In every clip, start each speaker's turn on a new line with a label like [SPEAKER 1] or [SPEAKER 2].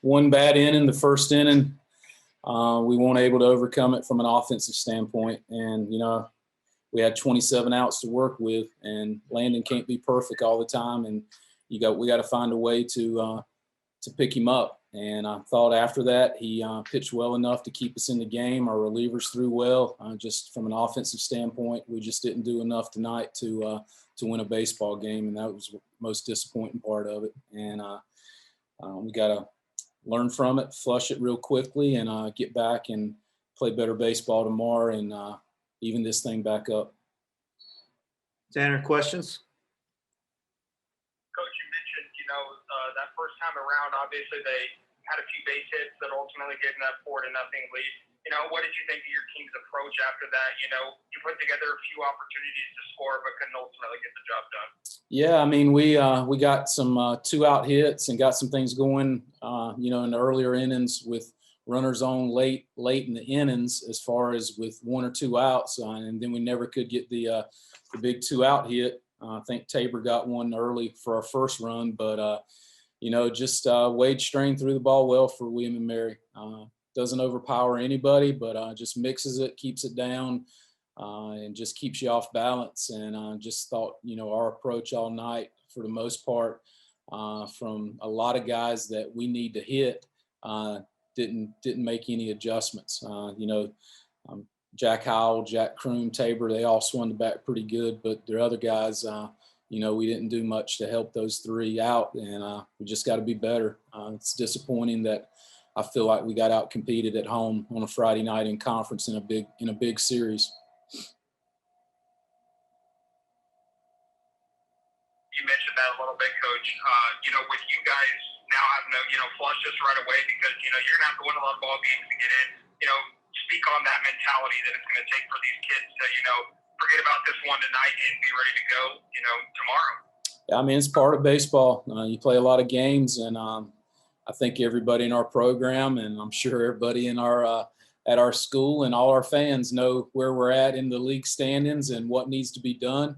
[SPEAKER 1] one bad inning, the first inning. We weren't able to overcome it from an offensive standpoint. And, we had 27 outs to work with, and Landon can't be perfect all the time. And we got to find a way to pick him up. And I thought after that he pitched well enough to keep us in the game. Our relievers threw well. Just from an offensive standpoint, we just didn't do enough tonight to win a baseball game, and that was the most disappointing part of it. And we got to learn from it, flush it real quickly, and get back and play better baseball tomorrow and even this thing back up.
[SPEAKER 2] Tanner, questions?
[SPEAKER 3] Coach, you mentioned, that first time around, obviously they had a few base hits that ultimately gave them that 4-0 lead. What did you think of your team's approach after that? You put together a few opportunities to score, but couldn't ultimately get the job done.
[SPEAKER 1] Yeah, I mean, we got some 2-out hits and got some things going, in the earlier innings with runners on late in the innings as far as with 1 or 2 outs. And then we never could get the big 2-out hit. I think Tabor got one early for our first run, but, just Wade Strain threw the ball well for William and Mary. Doesn't overpower anybody, but just mixes it, keeps it down, and just keeps you off balance. And just thought, our approach all night, for the most part, from a lot of guys that we need to hit, didn't make any adjustments. Jack Howell, Jack Kroom, Tabor, they all swung the bat pretty good, but their other guys, we didn't do much to help those 3 out, and we just got to be better. It's disappointing that I feel like we got out competed at home on a Friday night in conference in a big series.
[SPEAKER 3] You mentioned that a little bit, Coach. With you guys now having to, flush this right away because, you're going to have to win a lot of ball games to get in, speak on that mentality that it's going to take for these kids to, forget about this one tonight and be ready to go, tomorrow.
[SPEAKER 1] I mean, it's part of baseball. You play a lot of games, and I think everybody in our program, and I'm sure everybody in our at our school and all our fans know where we're at in the league standings and what needs to be done.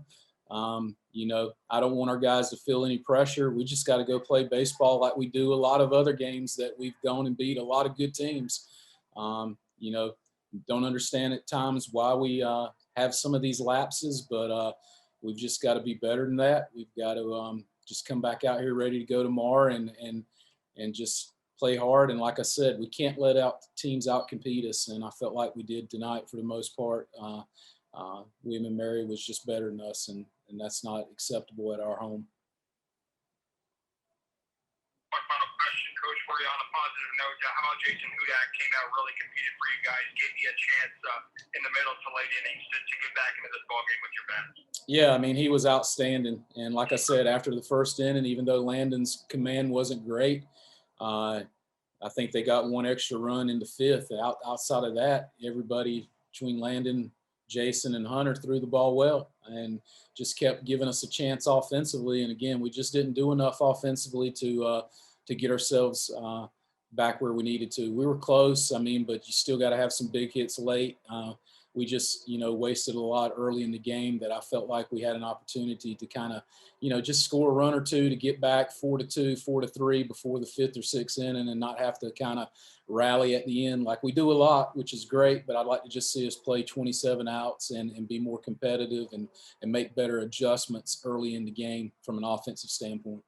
[SPEAKER 1] I don't want our guys to feel any pressure. We just got to go play baseball like we do a lot of other games that we've gone and beat a lot of good teams. Don't understand at times why we have some of these lapses, but we've just got to be better than that. We've got to just come back out here ready to go tomorrow and just play hard. And like I said, we can't let teams out-compete us, and I felt like we did tonight for the most part. William and Mary was just better than us, and that's not acceptable at our home.
[SPEAKER 3] One final question, Coach, for you on a positive note. How about Jason Hudak came out, really competed for you guys, gave you a chance in the middle to late innings to get back into this ballgame with your bats?
[SPEAKER 1] Yeah, I mean, he was outstanding. And like I said, after the first inning, even though Landon's command wasn't great, I think they got one extra run in the fifth. Outside of that, everybody between Landon, Jason, and Hunter threw the ball well and just kept giving us a chance offensively. And again, we just didn't do enough offensively to get ourselves back where we needed to. We were close, but you still got to have some big hits late. We just, wasted a lot early in the game that I felt like we had an opportunity to kind of, just score a run or two to get back 4-2, 4-3 before the fifth or sixth inning and not have to kind of rally at the end like we do a lot, which is great. But I'd like to just see us play 27 outs and be more competitive and make better adjustments early in the game from an offensive standpoint.